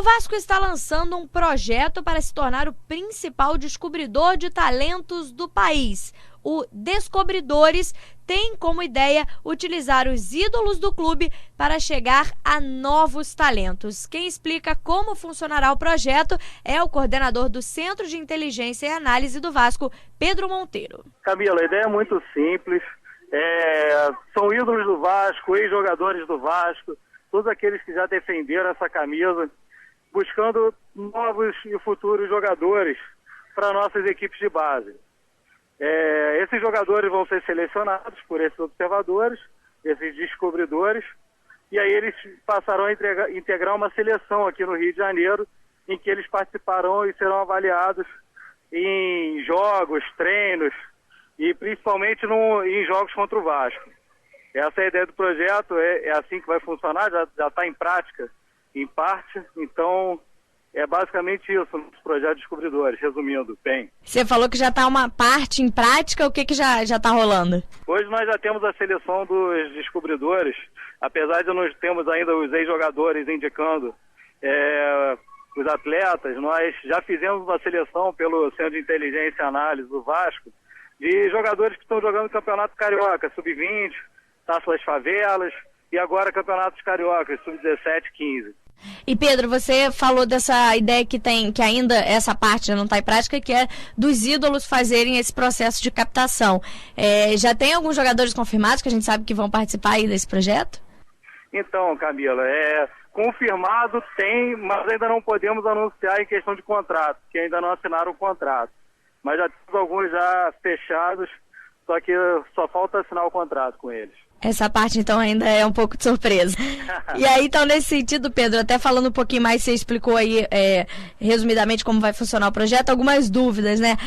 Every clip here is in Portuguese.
O Vasco está lançando um projeto para se tornar o principal descobridor de talentos do país. O Descobridores tem como ideia utilizar os ídolos do clube para chegar a novos talentos. Quem explica como funcionará o projeto é o coordenador do Centro de Inteligência e Análise do Vasco, Pedro Monteiro. Camila, a ideia é muito simples. São ídolos do Vasco, ex-jogadores do Vasco, todos aqueles que já defenderam essa camisa, buscando novos e futuros jogadores para nossas equipes de base. Esses jogadores vão ser selecionados por esses observadores, esses descobridores, e aí eles passarão a integrar uma seleção aqui no Rio de Janeiro, em que eles participarão e serão avaliados em jogos, treinos e principalmente em jogos contra o Vasco. Essa é a ideia do projeto, é assim que vai funcionar, já está em prática, em parte, então é basicamente isso, nos projetos Descobridores, resumindo, bem. Você falou que já está uma parte em prática, o que já está rolando? Hoje nós já temos a seleção dos Descobridores, apesar de nós termos ainda os ex-jogadores indicando os atletas, nós já fizemos uma seleção pelo Centro de Inteligência e Análise do Vasco, de jogadores que estão jogando Campeonato Carioca, Sub-20, Taça das Favelas, e agora Campeonatos Cariocas, Sub-17, 15. E Pedro, você falou dessa ideia que ainda essa parte não está em prática, que é dos ídolos fazerem esse processo de captação. Já tem alguns jogadores confirmados que a gente sabe que vão participar aí desse projeto? Então, Camila, confirmado tem, mas ainda não podemos anunciar em questão de contrato, que ainda não assinaram o contrato. Mas já temos alguns já fechados, só que só falta assinar o contrato com eles. Essa parte, então, ainda é um pouco de surpresa. E aí, então, nesse sentido, Pedro, até falando um pouquinho mais, você explicou aí, resumidamente, como vai funcionar o projeto, algumas dúvidas, né?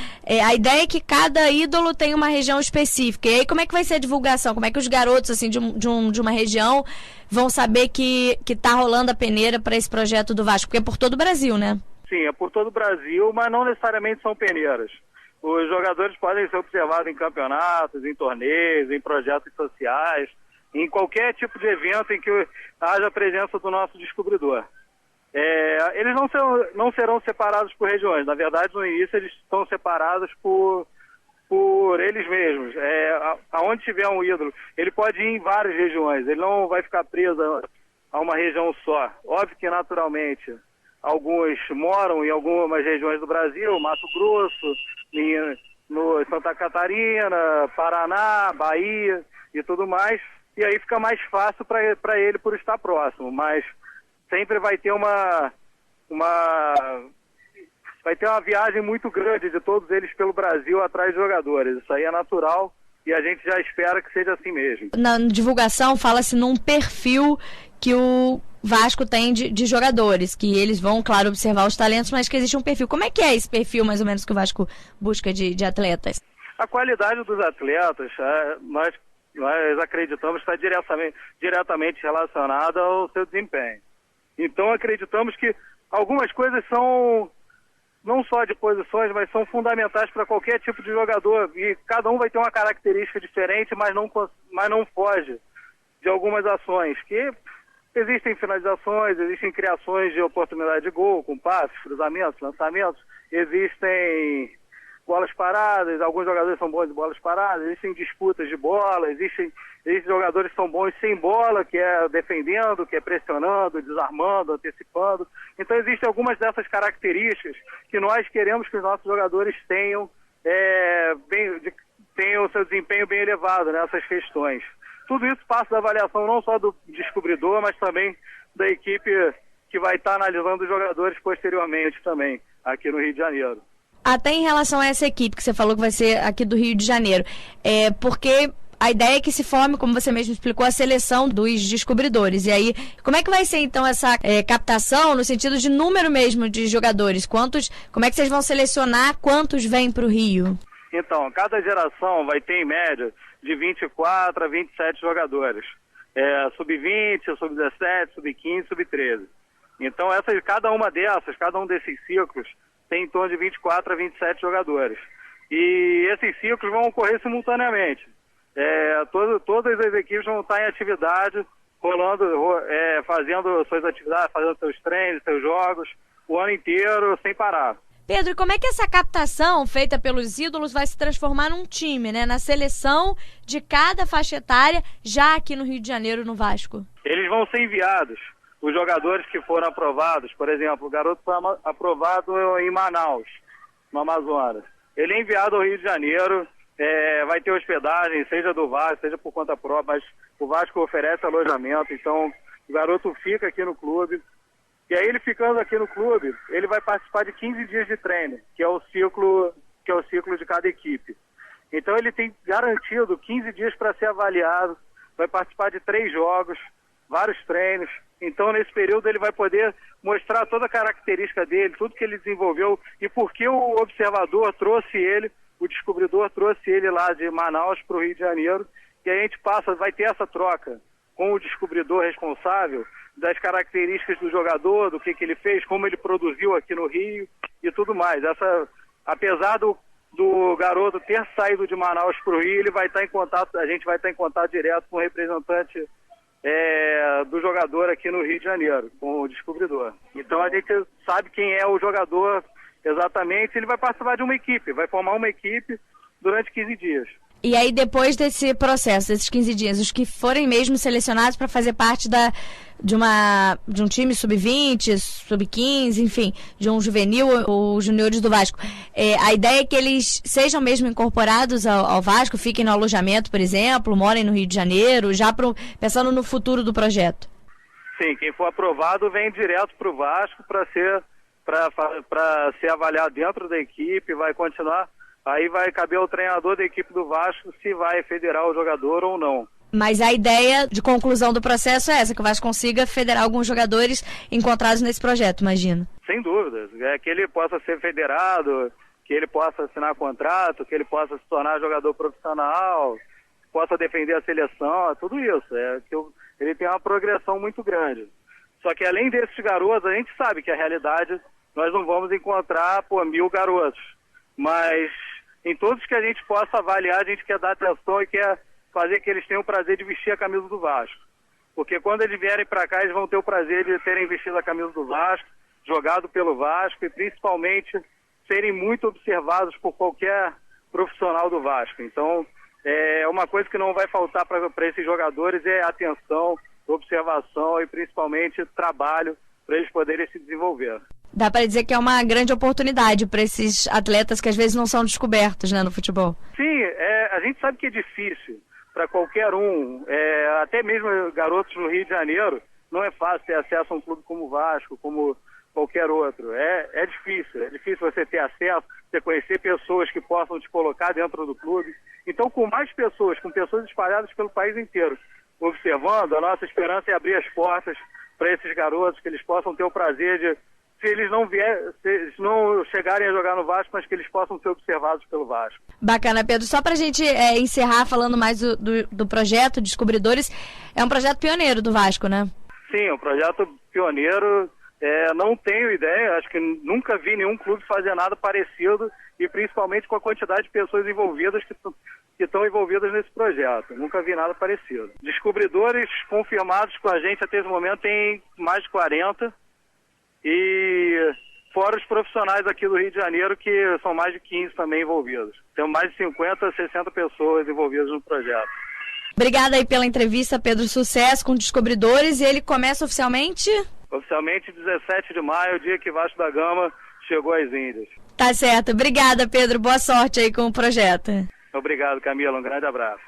A ideia é que cada ídolo tem uma região específica. E aí, como é que vai ser a divulgação? Como é que os garotos, assim, de uma região vão saber que tá rolando a peneira para esse projeto do Vasco? Porque é por todo o Brasil, né? Sim, é por todo o Brasil, mas não necessariamente são peneiras. Os jogadores podem ser observados em campeonatos, em torneios, em projetos sociais, em qualquer tipo de evento em que haja a presença do nosso descobridor. Eles não serão separados por regiões. Na verdade, no início, eles estão separados por eles mesmos. Aonde tiver um ídolo, ele pode ir em várias regiões. Ele não vai ficar preso a uma região só. Óbvio que, naturalmente, alguns moram em algumas regiões do Brasil, Mato Grosso, no Santa Catarina, Paraná, Bahia e tudo mais, e aí fica mais fácil para ele por estar próximo, mas sempre vai ter uma viagem muito grande de todos eles pelo Brasil atrás de jogadores. Isso aí é natural e a gente já espera que seja assim mesmo. Na divulgação fala-se num perfil que o Vasco tem de jogadores, que eles vão, claro, observar os talentos, mas que existe um perfil. Como é que é esse perfil, mais ou menos, que o Vasco busca de atletas? A qualidade dos atletas, nós acreditamos que está diretamente relacionada ao seu desempenho. Então, acreditamos que algumas coisas são, não só de posições, mas são fundamentais para qualquer tipo de jogador. E cada um vai ter uma característica diferente, mas não foge de algumas ações, que existem finalizações, existem criações de oportunidade de gol, com passes, cruzamentos, lançamentos, existem bolas paradas, alguns jogadores são bons de bolas paradas, existem disputas de bola, existem jogadores que são bons sem bola, que é defendendo, que é pressionando, desarmando, antecipando. Então existem algumas dessas características que nós queremos que os nossos jogadores tenham o seu desempenho bem elevado nessas questões. Tudo isso passa da avaliação não só do descobridor, mas também da equipe que vai estar analisando os jogadores posteriormente também, aqui no Rio de Janeiro. Até em relação a essa equipe que você falou que vai ser aqui do Rio de Janeiro, porque a ideia é que se forme, como você mesmo explicou, a seleção dos descobridores. E aí, como é que vai ser então essa captação no sentido de número mesmo de jogadores? Como é que vocês vão selecionar quantos vêm para o Rio? Então, cada geração vai ter em média de 24 a 27 jogadores. Sub-20, Sub-17, Sub-15, Sub-13. Então, cada um desses ciclos tem em torno de 24 a 27 jogadores. E esses ciclos vão ocorrer simultaneamente. Todas as equipes vão estar em atividade fazendo suas atividades, fazendo seus treinos, seus jogos, o ano inteiro, sem parar. Pedro, e como é que essa captação feita pelos ídolos vai se transformar num time, né? Na seleção de cada faixa etária, já aqui no Rio de Janeiro, no Vasco? Eles vão ser enviados. Os jogadores que foram aprovados, por exemplo, o garoto foi aprovado em Manaus, no Amazonas. Ele é enviado ao Rio de Janeiro, vai ter hospedagem, seja do Vasco, seja por conta própria, mas o Vasco oferece alojamento, então o garoto fica aqui no clube. E aí ele ficando aqui no clube, ele vai participar de 15 dias de treino, que é o ciclo de cada equipe. Então ele tem garantido 15 dias para ser avaliado, vai participar de 3 jogos, vários treinos. Então nesse período ele vai poder mostrar toda a característica dele, tudo que ele desenvolveu e por que o observador trouxe ele, o descobridor trouxe ele lá de Manaus para o Rio de Janeiro. E aí a gente vai ter essa troca com o descobridor responsável das características do jogador, do que ele fez, como ele produziu aqui no Rio e tudo mais. Apesar do garoto ter saído de Manaus para o Rio, ele vai estar em contato, a gente vai estar em contato direto com o representante do jogador aqui no Rio de Janeiro, com o descobridor. Então a gente sabe quem é o jogador exatamente, ele vai participar de uma equipe, vai formar uma equipe durante 15 dias. E aí, depois desse processo, desses 15 dias, os que forem mesmo selecionados para fazer parte de um time sub-20, sub-15, enfim, de um juvenil ou juniores do Vasco, a ideia é que eles sejam mesmo incorporados ao Vasco, fiquem no alojamento, por exemplo, morem no Rio de Janeiro, já pensando no futuro do projeto. Sim, quem for aprovado vem direto para o Vasco para ser avaliado dentro da equipe, vai continuar. Aí vai caber ao treinador da equipe do Vasco se vai federar o jogador ou não. Mas a ideia de conclusão do processo é essa, que o Vasco consiga federar alguns jogadores encontrados nesse projeto, imagino. Sem dúvidas. Que ele possa ser federado, que ele possa assinar contrato, que ele possa se tornar jogador profissional, possa defender a seleção, tudo isso. Ele tem uma progressão muito grande. Só que além desses garotos, a gente sabe que a realidade, nós não vamos encontrar 1000 garotos. Mas em todos que a gente possa avaliar, a gente quer dar atenção e quer fazer que eles tenham o prazer de vestir a camisa do Vasco. Porque quando eles vierem para cá, eles vão ter o prazer de terem vestido a camisa do Vasco, jogado pelo Vasco e principalmente serem muito observados por qualquer profissional do Vasco. Então, uma coisa que não vai faltar para esses jogadores é atenção, observação e principalmente trabalho para eles poderem se desenvolver. Dá para dizer que é uma grande oportunidade para esses atletas que às vezes não são descobertos, né, no futebol. Sim, a gente sabe que é difícil para qualquer um, até mesmo garotos no Rio de Janeiro, não é fácil ter acesso a um clube como o Vasco, como qualquer outro. É difícil você ter acesso, você conhecer pessoas que possam te colocar dentro do clube. Então, com mais pessoas, com pessoas espalhadas pelo país inteiro, observando, a nossa esperança é abrir as portas para esses garotos, que eles possam ter o prazer de, se eles não chegarem a jogar no Vasco, mas que eles possam ser observados pelo Vasco. Bacana, Pedro. Só pra gente encerrar falando mais do projeto Descobridores, é um projeto pioneiro do Vasco, né? Sim, um projeto pioneiro. Não tenho ideia, acho que nunca vi nenhum clube fazer nada parecido e principalmente com a quantidade de pessoas envolvidas que estão envolvidas nesse projeto. Nunca vi nada parecido. Descobridores confirmados com a gente até esse momento tem mais de 40 e fora os profissionais aqui do Rio de Janeiro que são mais de 15 também envolvidos. Temos mais de 50, 60 pessoas envolvidas no projeto. Obrigada aí pela entrevista, Pedro. Sucesso com Descobridores e ele começa oficialmente? Oficialmente 17 de maio, o dia que Vasco da Gama chegou às Índias. Tá certo. Obrigada, Pedro. Boa sorte aí com o projeto. Obrigado, Camila. Um grande abraço.